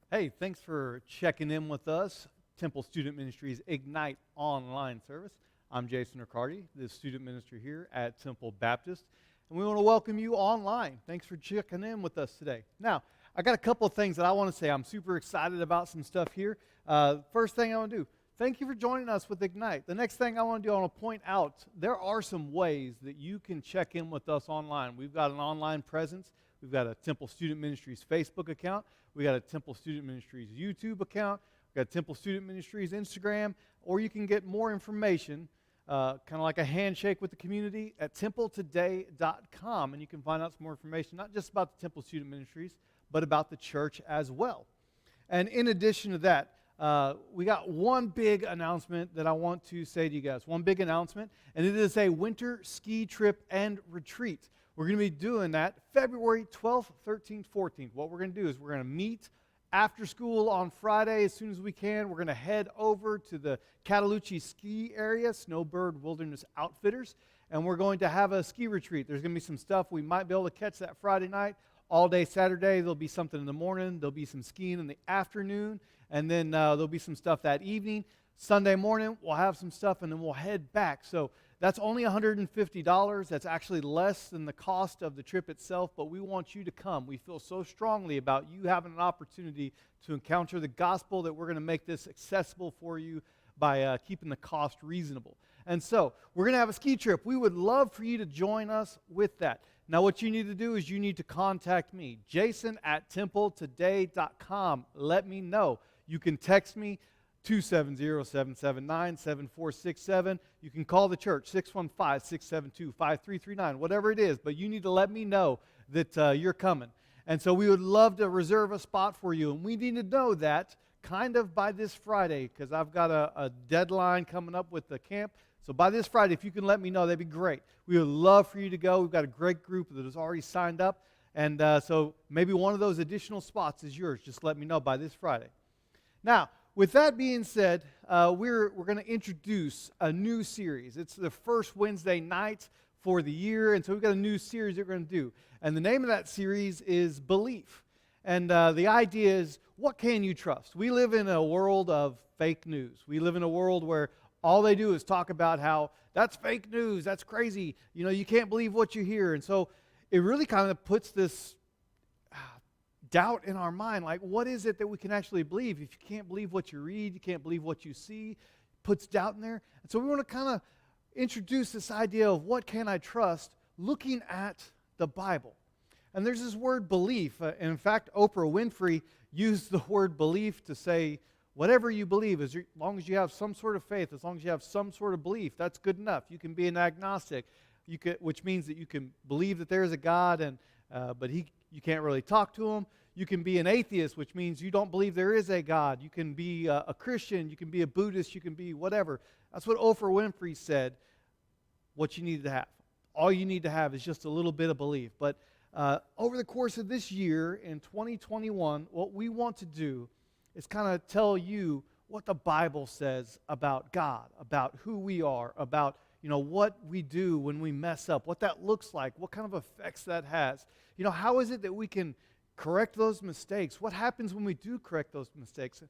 Hey, thanks for checking in with us, Temple Student Ministries Ignite online service. I'm Jason Riccardi, the student minister here at Temple Baptist, and we want to welcome you online. Thanks for checking in with us today. Now, I got a couple of things that I want to say. I'm super excited about some stuff here. First thing I want to do, thank you for joining us with Ignite. The next thing I want to do, I want to point out there are some ways that you can check in with us online. We've got an online presence. We've got a Temple Student Ministries Facebook account. We got a Temple Student Ministries YouTube account. We got Temple Student Ministries Instagram. Or you can get more information, kind of like a handshake with the community, at templetoday.com. And you can find out some more information, not just about the Temple Student Ministries, but about the church as well. And in addition to that, we got one big announcement that I want to say to you guys. One big announcement, and it is a winter ski trip and retreat. We're going to be doing that February 12th, 13th, 14th. What we're going to do is we're going to meet after school on Friday as soon as we can. We're going to head over to the Cataloochee ski area, Snowbird Wilderness Outfitters, and we're going to have a ski retreat. There's going to be some stuff we might be able to catch that Friday night. All day Saturday, there'll be something in the morning. There'll be some skiing in the afternoon, and then there'll be some stuff that evening. Sunday morning, we'll have some stuff, and then we'll head back. So that's only $150. That's actually less than the cost of the trip itself, but we want you to come. We feel so strongly about you having an opportunity to encounter the gospel that we're going to make this accessible for you by keeping the cost reasonable. And so we're going to have a ski trip. We would love for you to join us with that. Now, what you need to do is you need to contact me, jason@templetoday.com. Let me know. You can text me, 270-779-7467. You can call the church, 615-672-5339, whatever it is. But you need to let me know that you're coming. And so we would love to reserve a spot for you. And we need to know that kind of by this Friday, because I've got a deadline coming up with the camp. So by this Friday, if you can let me know, that'd be great. We would love for you to go. We've got a great group that has already signed up. And so maybe one of those additional spots is yours. Just let me know by this Friday. Now, with that being said, we're going to introduce a new series. It's the first Wednesday night for the year, and so we've got a new series that we're going to do. And the name of that series is Belief. And the idea is, what can you trust? We live in a world of fake news. We live in a world where all they do is talk about how that's fake news, that's crazy, you can't believe what you hear. And so it really kind of puts this doubt in our mind, like, what is it that we can actually believe? If you can't believe what you read, you can't believe what you see, puts doubt in there. And so we want to kind of introduce this idea of what can I trust looking at the Bible. And there's this word belief. And in fact, Oprah Winfrey used the word belief to say, whatever you believe, as long as you have some sort of faith, as long as you have some sort of belief, that's good enough. You can be an agnostic, which means that you can believe that there is a God, but you can't really talk to him. You can be an atheist, which means you don't believe there is a God. You can be a Christian. You can be a Buddhist. You can be whatever. That's what Oprah Winfrey said, what you need to have. All you need to have is just a little bit of belief. But over the course of this year, in 2021, what we want to do is kind of tell you what the Bible says about God, about who we are, about what we do when we mess up, what that looks like, what kind of effects that has. How is it that we can correct those mistakes? What happens when we do correct those mistakes?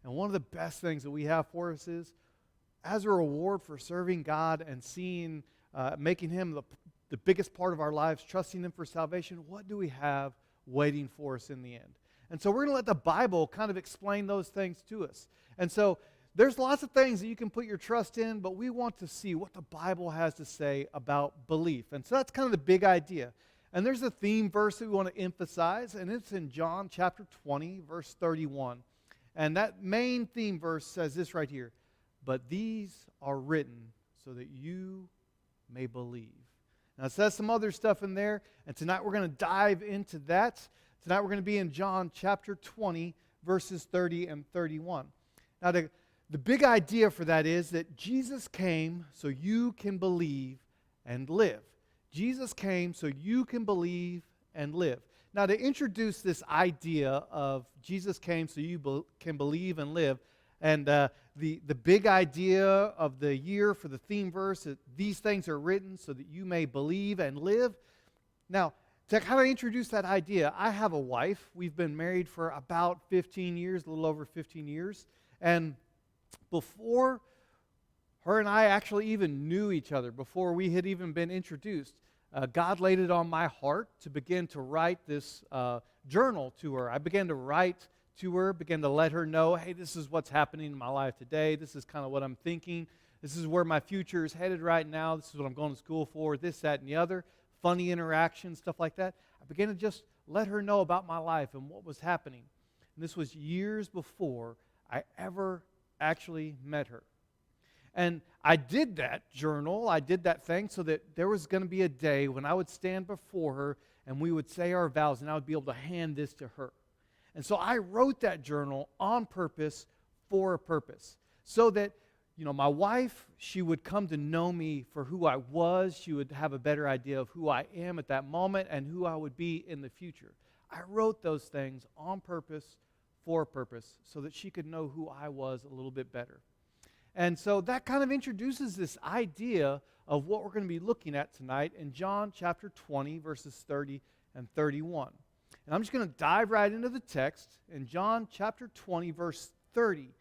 And one of the best things that we have for us is, as a reward for serving God and making him the biggest part of our lives, trusting him for salvation, what do we have waiting for us in the end? And so we're going to let the Bible kind of explain those things to us. And so there's lots of things that you can put your trust in, but we want to see what the Bible has to say about belief. And so that's kind of the big idea. And there's a theme verse that we want to emphasize, and it's in John chapter 20, verse 31. And that main theme verse says this right here: "But these are written so that you may believe." Now it says some other stuff in there, and tonight we're going to dive into that. Tonight we're going to be in John chapter 20, verses 30 and 31. Now the big idea for that is that Jesus came so you can believe and live. Jesus came so you can believe and live. Now, to introduce this idea of Jesus came so you can believe and live, and the big idea of the year for the theme verse, that these things are written so that you may believe and live. Now, to kind of introduce that idea, I have a wife. We've been married for about 15 years, a little over 15 years. And before her and I actually even knew each other, before we had even been introduced, God laid it on my heart to begin to write this journal to her. I began to write to her, began to let her know, hey, this is what's happening in my life today. This is kind of what I'm thinking. This is where my future is headed right now. This is what I'm going to school for, this, that, and the other. Funny interactions, stuff like that. I began to just let her know about my life and what was happening. And this was years before I ever actually met her. And I did that journal, I did that thing so that there was going to be a day when I would stand before her and we would say our vows and I would be able to hand this to her. And so I wrote that journal on purpose for a purpose. So that, my wife, she would come to know me for who I was. She would have a better idea of who I am at that moment and who I would be in the future. I wrote those things on purpose for a purpose so that she could know who I was a little bit better. And so that kind of introduces this idea of what we're going to be looking at tonight in John chapter 20, verses 30 and 31. And I'm just going to dive right into the text. In John chapter 20, verse 30,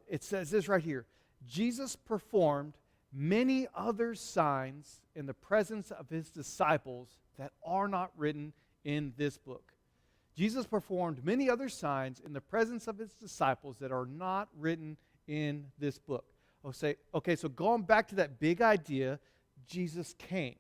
it says this right here. Jesus performed many other signs in the presence of his disciples that are not written in this book. Jesus performed many other signs in the presence of his disciples that are not written in this book. Okay, so going back to that big idea, Jesus came.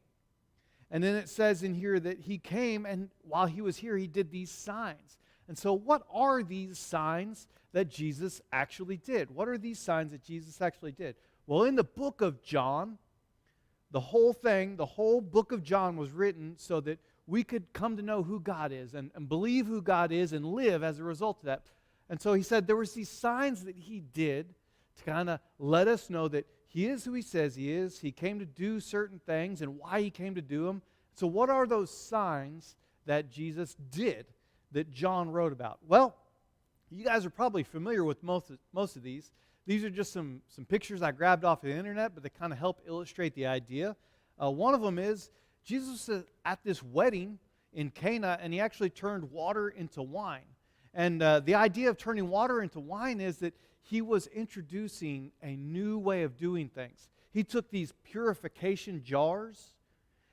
And then it says in here that he came, and while he was here, he did these signs. And so what are these signs that Jesus actually did? What are these signs that Jesus actually did? Well, in the book of John, the whole book of John was written so that we could come to know who God is and believe who God is and live as a result of that. And so he said there was these signs that he did to kind of let us know that he is who he says he is. He came to do certain things and why he came to do them. So what are those signs that Jesus did that John wrote about? Well, you guys are probably familiar with most of these. These are just some pictures I grabbed off the internet, but they kind of help illustrate the idea. One of them is Jesus was at this wedding in Cana, and he actually turned water into wine. And the idea of turning water into wine is that he was introducing a new way of doing things. He took these purification jars,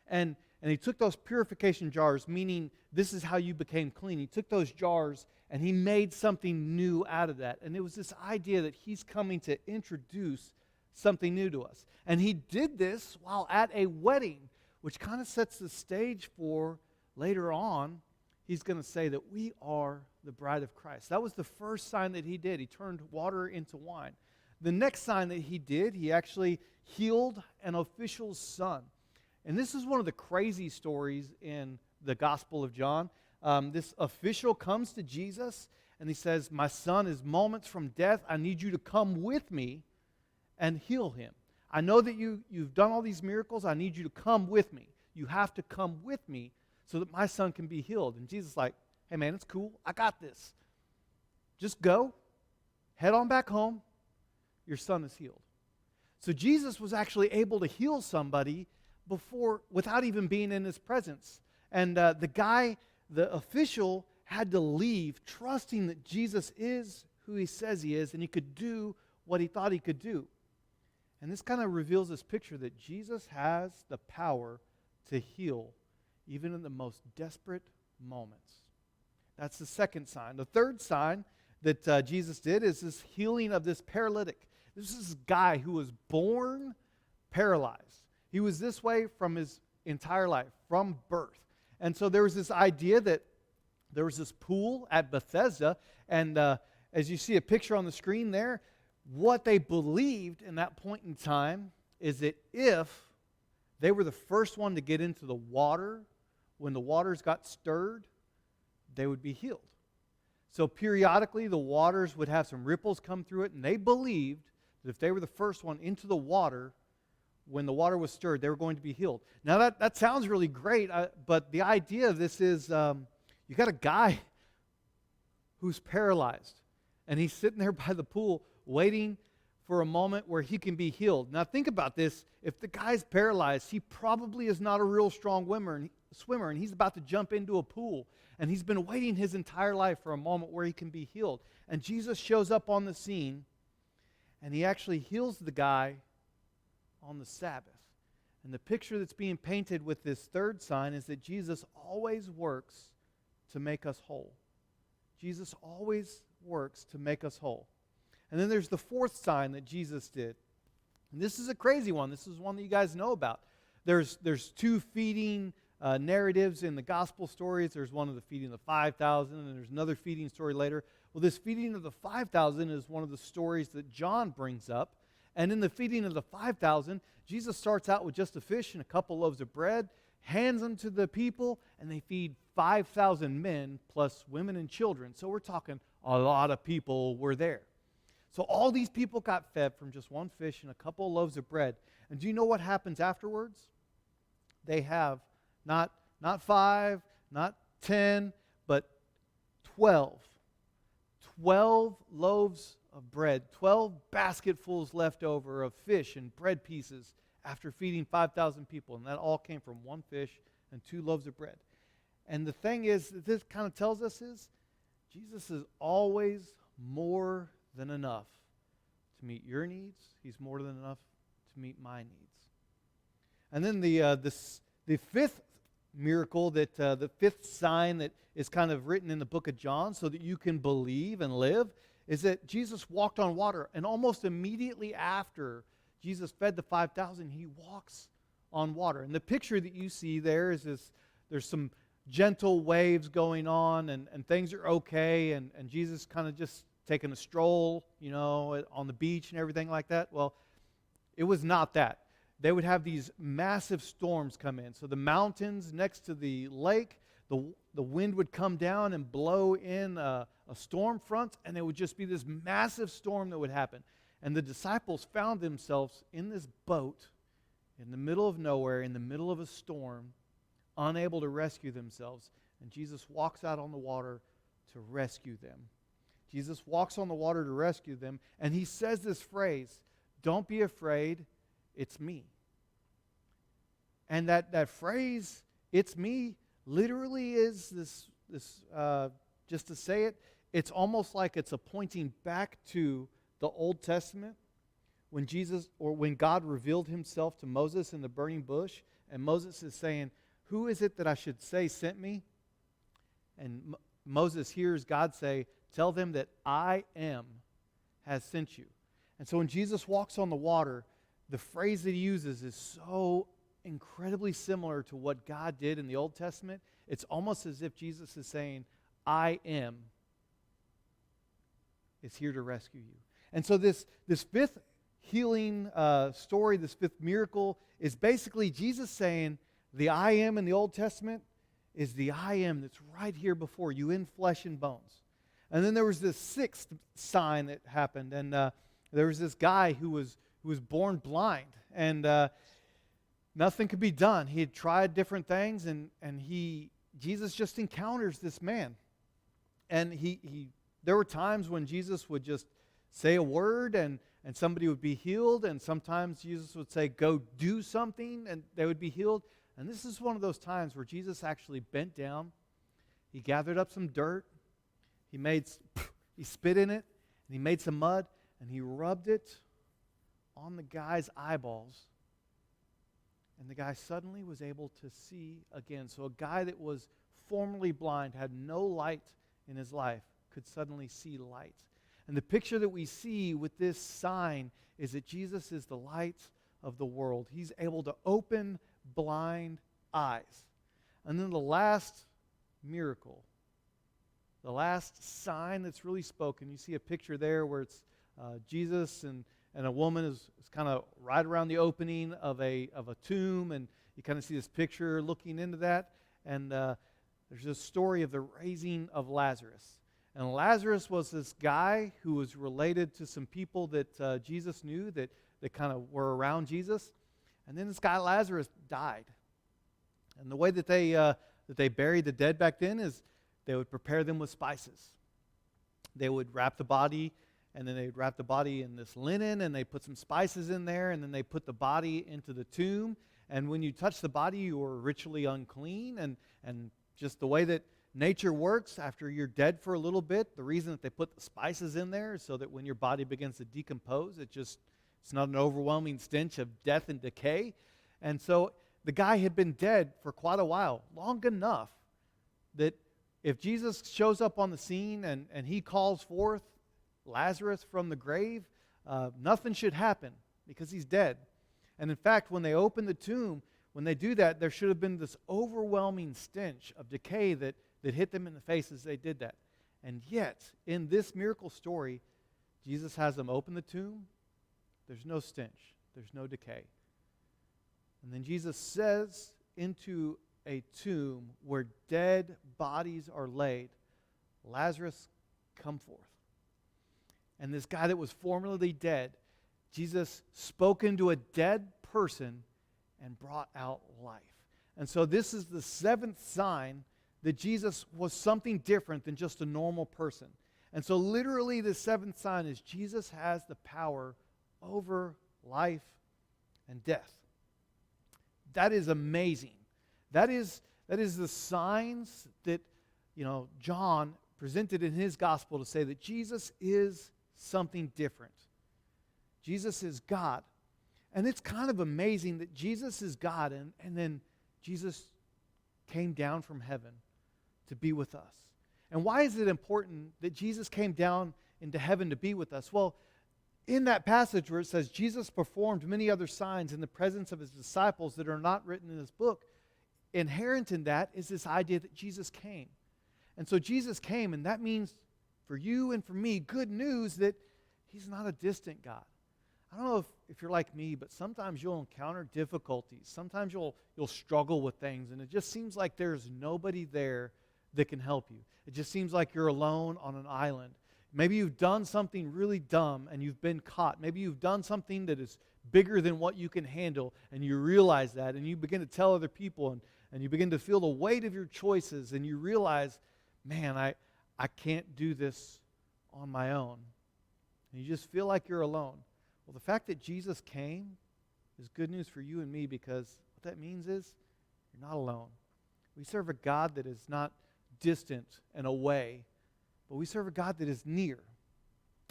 and he took those purification jars, meaning this is how you became clean. He took those jars, and he made something new out of that. And it was this idea that he's coming to introduce something new to us. And he did this while at a wedding, which kind of sets the stage for later on, he's going to say that we are the bride of Christ. That was the first sign that he did. He turned water into wine. The next sign that he did, he actually healed an official's son. And this is one of the crazy stories in the Gospel of John. This official comes to Jesus and he says, my son is moments from death. I need you to come with me and heal him. I know that you've done all these miracles. I need you to come with me. You have to come with me so that my son can be healed. And Jesus is like, hey man, it's cool. I got this. Just go. Head on back home. Your son is healed. So Jesus was actually able to heal somebody without even being in his presence. And the official had to leave trusting that Jesus is who he says he is and he could do what he thought he could do. And this kind of reveals this picture that Jesus has the power to heal even in the most desperate moments. That's the second sign. The third sign that Jesus did is this healing of this paralytic. This is a guy who was born paralyzed. He was this way from his entire life, from birth. And so there was this idea that there was this pool at Bethesda, and as you see a picture on the screen there, what they believed in that point in time is that if they were the first one to get into the water, when the waters got stirred, they would be healed. So periodically the waters would have some ripples come through it, and they believed that if they were the first one into the water, when the water was stirred, they were going to be healed. Now that sounds really great, but the idea of this is you got a guy who's paralyzed, and he's sitting there by the pool waiting for a moment where he can be healed. Now think about this. If the guy's paralyzed, he probably is not a real strong swimmer, and he's about to jump into a pool. And he's been waiting his entire life for a moment where he can be healed. And Jesus shows up on the scene, and he actually heals the guy on the Sabbath. And the picture that's being painted with this third sign is that Jesus always works to make us whole. Jesus always works to make us whole. And then there's the fourth sign that Jesus did. And this is a crazy one. This is one that you guys know about. There's two feeding narratives in the gospel stories. There's one of the feeding of the 5,000, and there's another feeding story later. Well, this feeding of the 5,000 is one of the stories that John brings up. And in the feeding of the 5,000, Jesus starts out with just a fish and a couple loaves of bread, hands them to the people, and they feed 5,000 men plus women and children. So we're talking a lot of people were there. So all these people got fed from just one fish and a couple of loaves of bread. And do you know what happens afterwards? They have not 5, not 10, but 12. 12 loaves of bread, 12 basketfuls left over of fish and bread pieces after feeding 5,000 people. And that all came from one fish and 2 loaves of bread. And the thing is, that this kind of tells us is, Jesus is always more than enough to meet your needs. He's more than enough to meet my needs. And then the fifth miracle, the fifth sign that is kind of written in the book of John so that you can believe and live, is that Jesus walked on water. And almost immediately after Jesus fed the 5,000, he walks on water. And the picture that you see there is this, there's some gentle waves going on, and things are okay, and Jesus kind of just taking a stroll, on the beach and everything like that. Well, it was not that. They would have these massive storms come in. So the mountains next to the lake, the wind would come down and blow in a storm front, and there would just be this massive storm that would happen. And the disciples found themselves in this boat in the middle of nowhere, in the middle of a storm, unable to rescue themselves. And Jesus walks out on the water to rescue them. Jesus walks on the water to rescue them, and he says this phrase, "Don't be afraid, it's me." And that phrase, "it's me," literally is this just to say it, it's almost like it's a pointing back to the Old Testament when when God revealed himself to Moses in the burning bush, and Moses is saying, "Who is it that I should say sent me?" And Moses hears God say, "Tell them that I am has sent you." And so when Jesus walks on the water, the phrase that he uses is so incredibly similar to what God did in the Old Testament. It's almost as if Jesus is saying, "I am is here to rescue you." And so this fifth healing story, this fifth miracle, is basically Jesus saying, the I am in the Old Testament is the I am that's right here before you in flesh and bones. And then there was this sixth sign that happened, and there was this guy who was born blind, and nothing could be done. He had tried different things, and Jesus just encounters this man. And there were times when Jesus would just say a word, and somebody would be healed, and sometimes Jesus would say, "Go do something," and they would be healed. And this is one of those times where Jesus actually bent down, he gathered up some dirt, he spit in it, and he made some mud, and he rubbed it on the guy's eyeballs. And the guy suddenly was able to see again. So a guy that was formerly blind, had no light in his life, could suddenly see light. And the picture that we see with this sign is that Jesus is the light of the world. He's able to open blind eyes. And then the last miracle, the last sign that's really spoken, you see a picture there where it's Jesus and a woman is kind of right around the opening of a tomb, and you kind of see this picture looking into that, and there's this story of the raising of Lazarus. And Lazarus was this guy who was related to some people that Jesus knew that kind of were around Jesus. And then this guy Lazarus died. And the way that they buried the dead back then is they would prepare them with spices. They would wrap the body, and then they'd wrap the body in this linen, and they put some spices in there, and then they put the body into the tomb, And when you touch the body, you are ritually unclean. And just the way that nature works, after you're dead for a little bit, the reason that they put the spices in there is so that when your body begins to decompose, it's not an overwhelming stench of death and decay. And so the guy had been dead for quite a while, long enough that if Jesus shows up on the scene and he calls forth Lazarus from the grave, nothing should happen because he's dead. And in fact, when they open the tomb, when they do that, there should have been this overwhelming stench of decay that hit them in the face as they did that. And yet, in this miracle story, Jesus has them open the tomb. There's no stench. There's no decay. And then Jesus says into a tomb where dead bodies are laid, Lazarus, come forth. And this guy that was formerly dead, Jesus spoke into a dead person and brought out life. And so this is the seventh sign that Jesus was something different than just a normal person. And so literally the seventh sign is Jesus has the power over life and death. That is amazing. That is the signs that, John presented in his gospel to say that Jesus is something different. Jesus is God. And it's kind of amazing that Jesus is God and then Jesus came down from heaven to be with us. And why is it important that Jesus came down into heaven to be with us? Well, in that passage where it says Jesus performed many other signs in the presence of his disciples that are not written in this book, inherent in that is this idea that Jesus came. And so Jesus came, and that means for you and for me, good news that he's not a distant God. I don't know if you're like me, but sometimes you'll encounter difficulties. Sometimes you'll struggle with things, and it just seems like there's nobody there that can help you. It just seems like you're alone on an island. Maybe you've done something really dumb and you've been caught. Maybe you've done something that is bigger than what you can handle, and you realize that, and you begin to tell other people, and you begin to feel the weight of your choices, and you realize, man, I can't do this on my own. And you just feel like you're alone. Well, the fact that Jesus came is good news for you and me, because what that means is you're not alone. We serve a God that is not distant and away, but we serve a God that is near.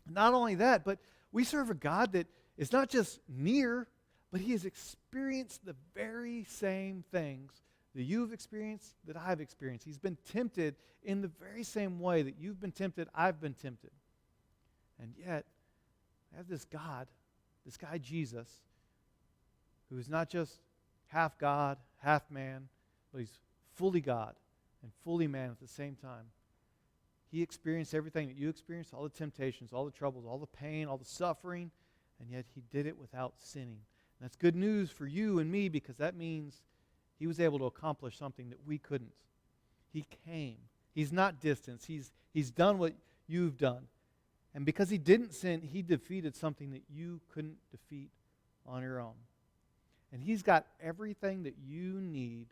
Not only that, but we serve a God that is not just near, but he has experienced the very same things that you've experienced, that I've experienced. He's been tempted in the very same way that you've been tempted, I've been tempted. And yet, I have this God, this guy Jesus, who is not just half God, half man, but he's fully God and fully man at the same time. He experienced everything that you experienced, all the temptations, all the troubles, all the pain, all the suffering, and yet he did it without sinning. And that's good news for you and me, because that means he was able to accomplish something that we couldn't. He came. He's not distant. He's done what you've done. And because he didn't sin, he defeated something that you couldn't defeat on your own. And he's got everything that you need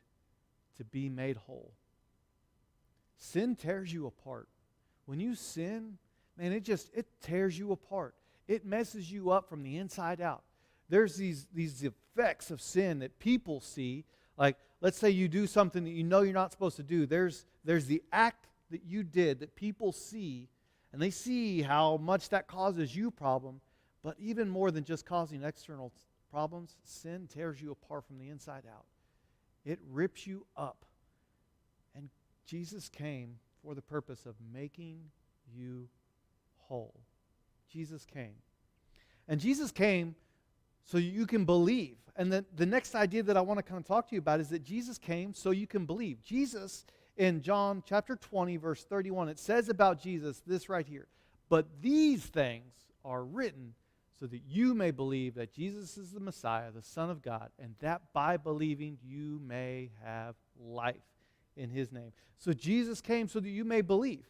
to be made whole. Sin tears you apart. When you sin, man, it tears you apart. It messes you up from the inside out. There's these effects of sin that people see. Like, let's say you do something that you know you're not supposed to do. There's the act that you did that people see, and they see how much that causes you problem. But even more than just causing external problems, sin tears you apart from the inside out. It rips you up. And Jesus came for the purpose of making you whole. Jesus came. And Jesus came so you can believe. And the next idea that I want to kind of talk to you about is that Jesus came so you can believe. Jesus, in John chapter 20, verse 31, it says about Jesus this right here. But these things are written so that you may believe that Jesus is the Messiah, the Son of God, and that by believing you may have life in his name. So Jesus came so that you may believe.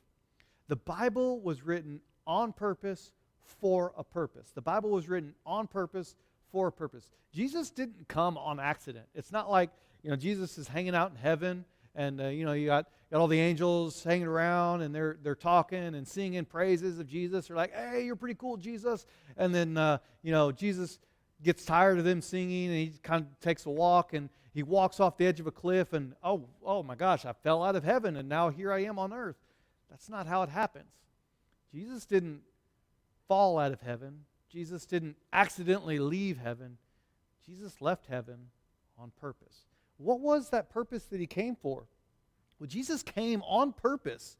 The Bible was written on purpose for a purpose. The Bible was written on purpose for a purpose. Jesus didn't come on accident. It's not like, Jesus is hanging out in heaven and, you got all the angels hanging around and they're talking and singing praises of Jesus. They're like, hey, you're pretty cool, Jesus. And then, Jesus gets tired of them singing, and he kind of takes a walk, and he walks off the edge of a cliff, and oh my gosh, I fell out of heaven, and now here I am on earth. That's not how it happens. Jesus didn't fall out of heaven. Jesus didn't accidentally leave heaven. Jesus left heaven on purpose. What was that purpose that he came for? Well, Jesus came on purpose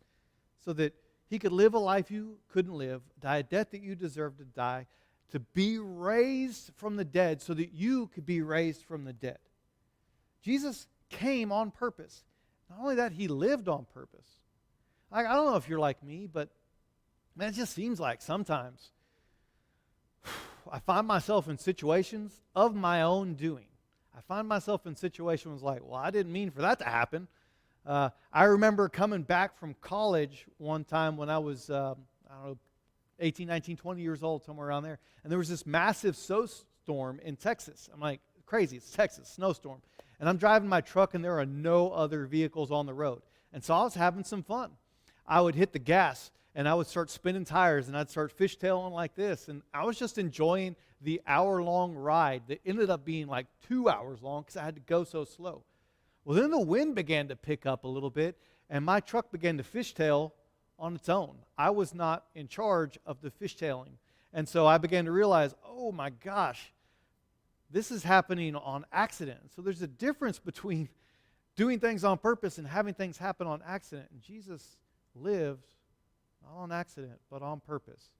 so that he could live a life you couldn't live, die a death that you deserved to die, to be raised from the dead so that you could be raised from the dead. Jesus came on purpose. Not only that, he lived on purpose. I don't know if you're like me, but man, it just seems like sometimes I find myself in situations of my own doing. I find myself in situations like, well, I didn't mean for that to happen. I remember coming back from college one time when I was, 18, 19, 20 years old, somewhere around there. And there was this massive snowstorm in Texas. I'm like, crazy, it's Texas, snowstorm. And I'm driving my truck, and there are no other vehicles on the road. And so I was having some fun. I would hit the gas, and I would start spinning tires, and I'd start fishtailing like this. And I was just enjoying the hour-long ride that ended up being like 2 hours long because I had to go so slow. Well, then the wind began to pick up a little bit, and my truck began to fishtail on its own. I was not in charge of the fishtailing. And so I began to realize, oh my gosh, this is happening on accident. So there's a difference between doing things on purpose and having things happen on accident. And Jesus lived not on accident, but on purpose.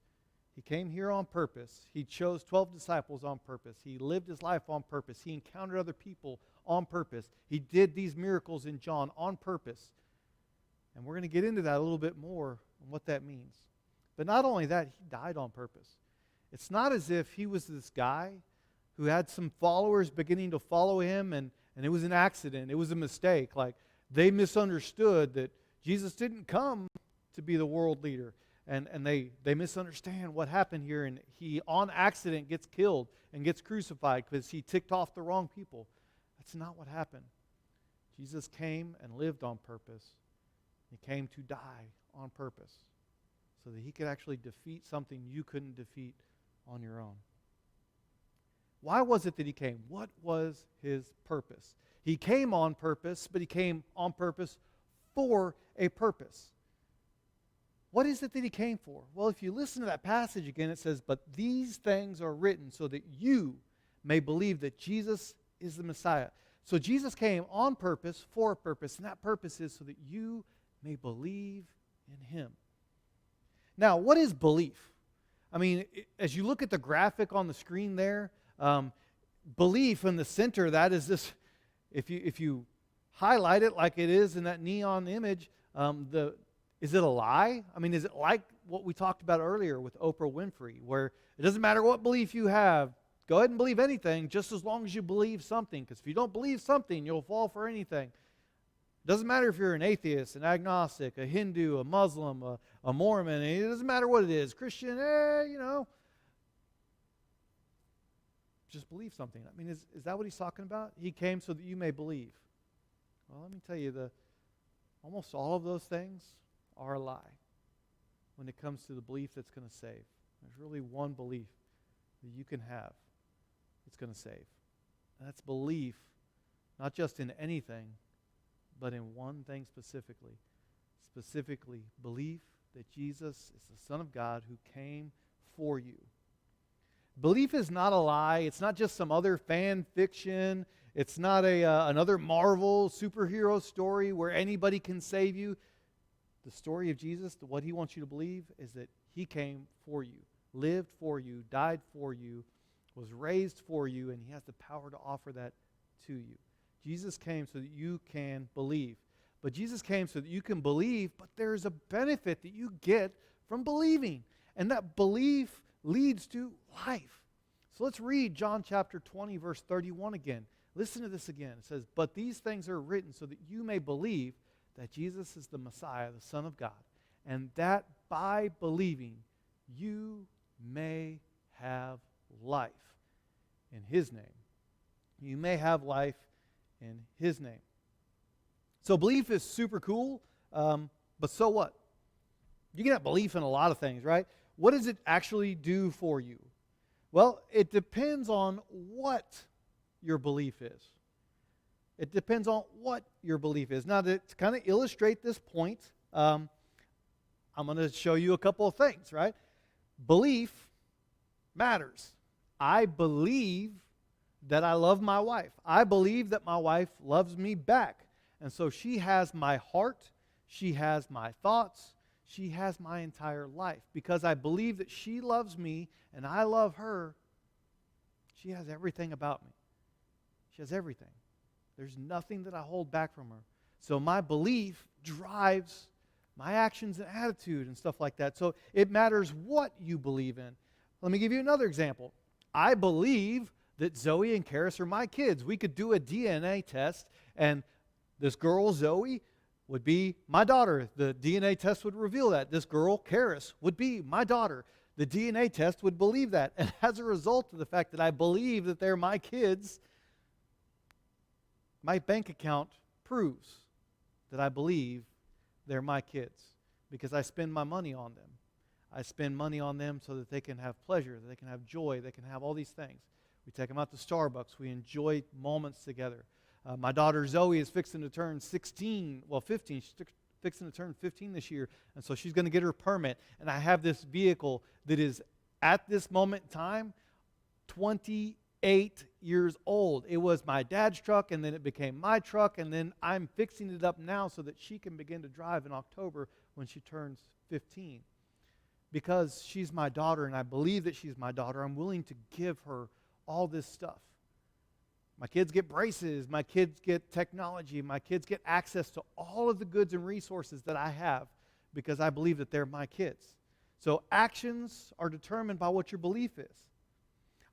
He came here on purpose. He chose 12 disciples on purpose. He lived his life on purpose. He encountered other people on purpose. He did these miracles in John on purpose. And we're going to get into that a little bit more and what that means. But not only that, he died on purpose. It's not as if he was this guy who had some followers beginning to follow him and it was an accident. It was a mistake. Like they misunderstood that Jesus didn't come to be the world leader. And they misunderstand what happened here. And he, on accident, gets killed and gets crucified because he ticked off the wrong people. That's not what happened. Jesus came and lived on purpose. He came to die on purpose so that he could actually defeat something you couldn't defeat on your own. Why was it that he came? What was his purpose? He came on purpose, but he came on purpose for a purpose. What is it that he came for? Well, if you listen to that passage again, it says, but these things are written so that you may believe that Jesus is the Messiah. So Jesus came on purpose, for a purpose, and that purpose is so that you may believe in him. Now, what is belief? I mean, as you look at the graphic on the screen there, belief in the center, that is this, if you highlight it like it is in that neon image, is it a lie? I mean, is it like what we talked about earlier with Oprah Winfrey, where it doesn't matter what belief you have, go ahead and believe anything just as long as you believe something, because if you don't believe something, you'll fall for anything. It doesn't matter if you're an atheist, an agnostic, a Hindu, a Muslim, a Mormon. It doesn't matter what it is. Christian, just believe something. I mean, is that what he's talking about? He came so that you may believe. Well, let me tell you, almost all of those things are a lie when it comes to the belief that's going to save. There's really one belief that you can have that's going to save. And that's belief, not just in anything, but in one thing specifically. Specifically, belief that Jesus is the Son of God who came for you. Belief is not a lie. It's not just some other fan fiction. It's not another Marvel superhero story where anybody can save you. The story of Jesus, what he wants you to believe, is that he came for you, lived for you, died for you, was raised for you, and he has the power to offer that to you. Jesus came so that you can believe. But Jesus came so that you can believe, but there's a benefit that you get from believing. And that belief leads to life. So let's read John chapter 20, verse 31 again. Listen to this again. It says, but these things are written so that you may believe that Jesus is the Messiah, the Son of God, and that by believing you may have life in his name. You may have life in his name. So belief is super cool, but so what? You can have belief in a lot of things, right? What does it actually do for you? Well, it depends on what your belief is. It depends on what your belief is. Now, to kind of illustrate this point, I'm going to show you a couple of things, right? Belief matters. I believe that I love my wife. I believe that my wife loves me back. And so she has my heart, she has my thoughts, she has my entire life. Because I believe that she loves me and I love her, she has everything about me. She has everything. There's nothing that I hold back from her. So my belief drives my actions and attitude and stuff like that. So it matters what you believe in. Let me give you another example. I believe that Zoe and Karis are my kids. We could do a DNA test, and this girl, Zoe, would be my daughter. The DNA test would reveal that. This girl, Karis, would be my daughter. The DNA test would believe that. And as a result of the fact that I believe that they're my kids, my bank account proves that I believe they're my kids because I spend my money on them. I spend money on them so that they can have pleasure, that they can have joy, they can have all these things. We take them out to Starbucks. We enjoy moments together. My daughter Zoe is fixing to turn 15. She's fixing to turn 15 this year, and so she's going to get her permit. And I have this vehicle that is, at this moment in time, 28 years old. It was my dad's truck, and then it became my truck, and then I'm fixing it up now so that she can begin to drive in October when she turns 15. Because she's my daughter, and I believe that she's my daughter, I'm willing to give her all this stuff. My kids get braces, my kids get technology, my kids get access to all of the goods and resources that I have because I believe that they're my kids. So actions are determined by what your belief is.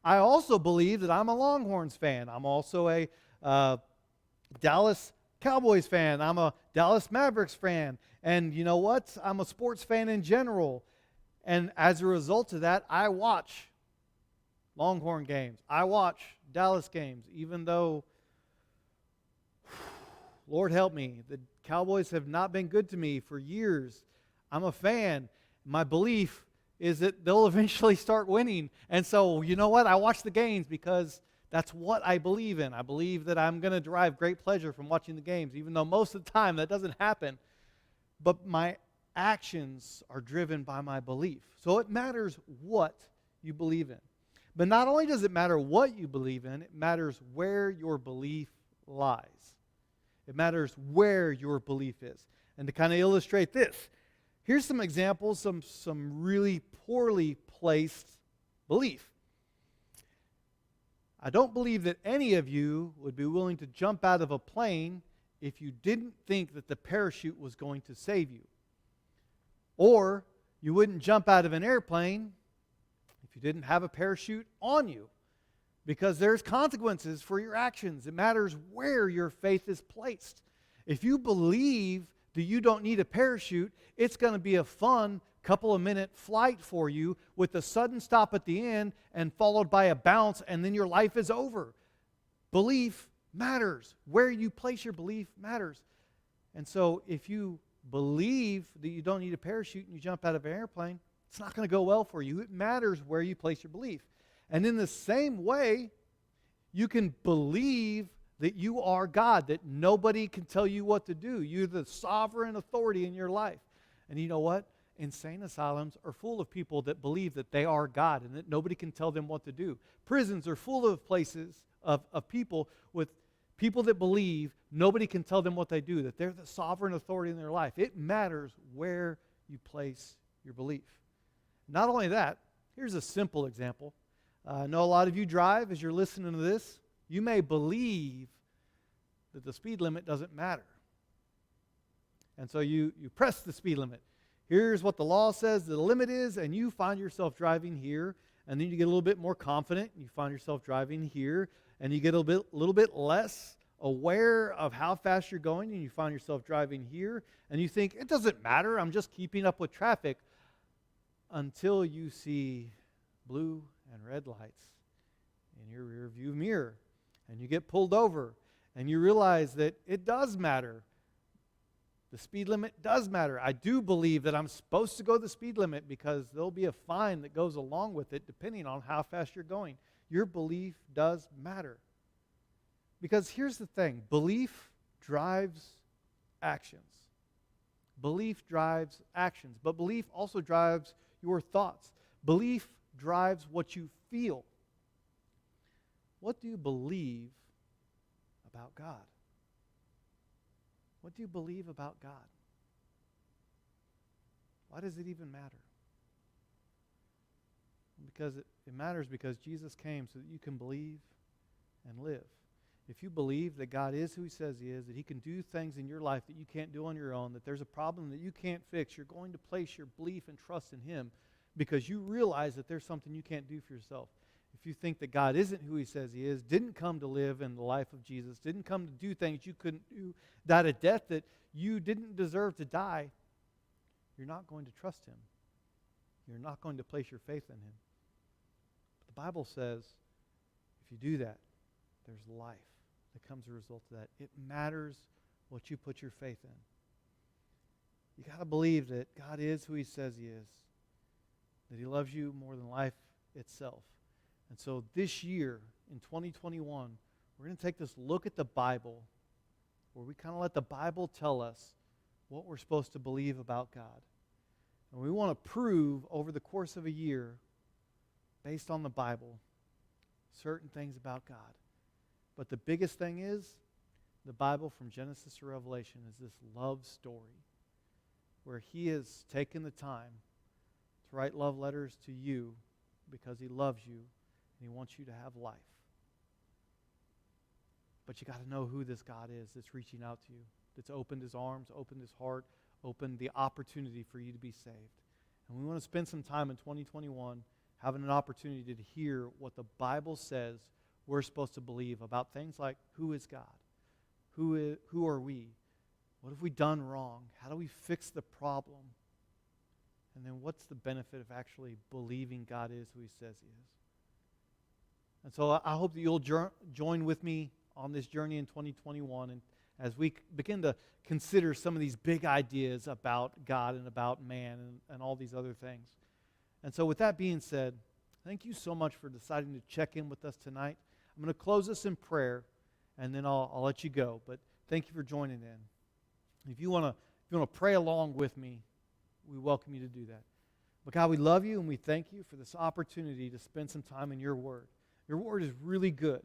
I also believe that I'm a Longhorns fan. I'm also a Dallas Cowboys fan. I'm a Dallas Mavericks fan. And you know what? I'm a sports fan in general. And as a result of that, I watch Longhorn games. I watch Dallas games, even though, Lord help me, the Cowboys have not been good to me for years. I'm a fan. My belief is that they'll eventually start winning. And so, you know what? I watch the games because that's what I believe in. I believe that I'm going to derive great pleasure from watching the games, even though most of the time that doesn't happen. But my actions are driven by my belief. So it matters what you believe in. But not only does it matter what you believe in, it matters where your belief lies. It matters where your belief is. And to kind of illustrate this, here's some examples, some really poorly placed belief. I don't believe that any of you would be willing to jump out of a plane if you didn't think that the parachute was going to save you. Or you wouldn't jump out of an airplane if you didn't have a parachute on you. Because there's consequences for your actions. It matters where your faith is placed. If you believe that you don't need a parachute, it's going to be a fun couple of minute flight for you with a sudden stop at the end and followed by a bounce, and then your life is over. Belief matters. Where you place your belief matters. And so if you believe that you don't need a parachute and you jump out of an airplane, it's not going to go well for you. It matters where you place your belief. And in the same way, you can believe that you are God, that nobody can tell you what to do. You're the sovereign authority in your life. And you know what? Insane asylums are full of people that believe that they are God and that nobody can tell them what to do. Prisons are full of places of people with people that believe nobody can tell them what they do, that they're the sovereign authority in their life. It matters where you place your belief. Not only that, here's a simple example. I know a lot of you drive. As you're listening to this, you may believe that the speed limit doesn't matter. And so you press the speed limit. Here's what the law says the limit is, and you find yourself driving here, and then you get a little bit more confident, and you find yourself driving here, and you get a little bit less aware of how fast you're going, and you find yourself driving here, and you think, it doesn't matter, I'm just keeping up with traffic, until you see blue and red lights in your rear view mirror, and you get pulled over, and you realize that it does matter The speed limit does matter. I do believe that I'm supposed to go the speed limit because there'll be a fine that goes along with it depending on how fast you're going. Your belief does matter. Because here's the thing, belief drives actions. Belief drives actions, but belief also drives your thoughts. Belief drives what you feel. What do you believe about God? What do you believe about God? Why does it even matter? Because it matters because Jesus came so that you can believe and live. If you believe that God is who He says He is, that He can do things in your life that you can't do on your own, that there's a problem that you can't fix, you're going to place your belief and trust in Him because you realize that there's something you can't do for yourself. If you think that God isn't who He says He is, didn't come to live in the life of Jesus, didn't come to do things you couldn't do, died a death that you didn't deserve to die, you're not going to trust Him. You're not going to place your faith in Him. But the Bible says if you do that, there's life that comes as a result of that. It matters what you put your faith in. You got to believe that God is who He says He is, that He loves you more than life itself. And so this year, in 2021, we're going to take this look at the Bible where we kind of let the Bible tell us what we're supposed to believe about God. And we want to prove over the course of a year, based on the Bible, certain things about God. But the biggest thing is, the Bible from Genesis to Revelation is this love story where He has taken the time to write love letters to you because He loves you and He wants you to have life. But you got to know who this God is that's reaching out to you, that's opened His arms, opened His heart, opened the opportunity for you to be saved. And we want to spend some time in 2021 having an opportunity to hear what the Bible says we're supposed to believe about things like, who is God? Who are we? What have we done wrong? How do we fix the problem? And then what's the benefit of actually believing God is who He says He is? And so I hope that you'll join with me on this journey in 2021 and as we begin to consider some of these big ideas about God and about man and all these other things. And so with that being said, thank you so much for deciding to check in with us tonight. I'm going to close us in prayer, and then I'll let you go. But thank you for joining in. If you want to pray along with me, we welcome you to do that. But God, we love you, and we thank you for this opportunity to spend some time in your Word. Your Word is really good.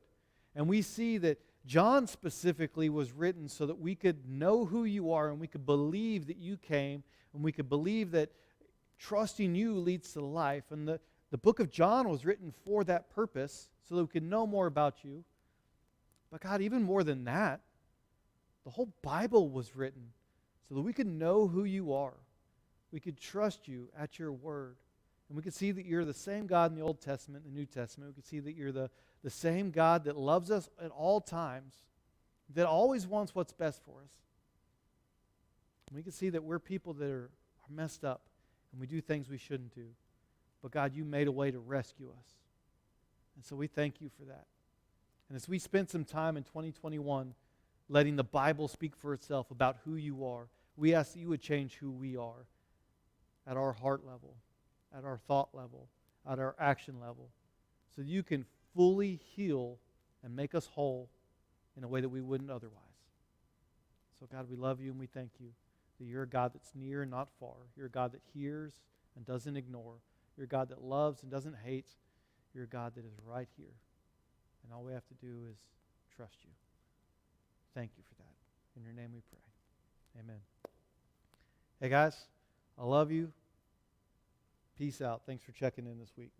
And we see that John specifically was written so that we could know who you are, and we could believe that you came, and we could believe that trusting you leads to life. And the book of John was written for that purpose, so that we could know more about you. But God, even more than that, the whole Bible was written so that we could know who you are. We could trust you at your word. And we could see that you're the same God in the Old Testament and the New Testament. We could see that you're the same God that loves us at all times, that always wants what's best for us. And we can see that we're people that are messed up, and we do things we shouldn't do. But God, you made a way to rescue us. And so we thank you for that. And as we spend some time in 2021 letting the Bible speak for itself about who you are, we ask that you would change who we are at our heart level, at our thought level, at our action level, so that you can fully heal and make us whole in a way that we wouldn't otherwise. So God, we love you and we thank you that you're a God that's near and not far. You're a God that hears and doesn't ignore. You're a God that loves and doesn't hate. You're a God that is right here. And all we have to do is trust you. Thank you for that. In your name we pray. Amen. Hey guys, I love you. Peace out. Thanks for checking in this week.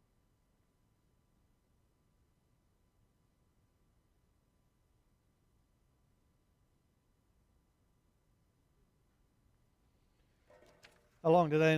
How long today?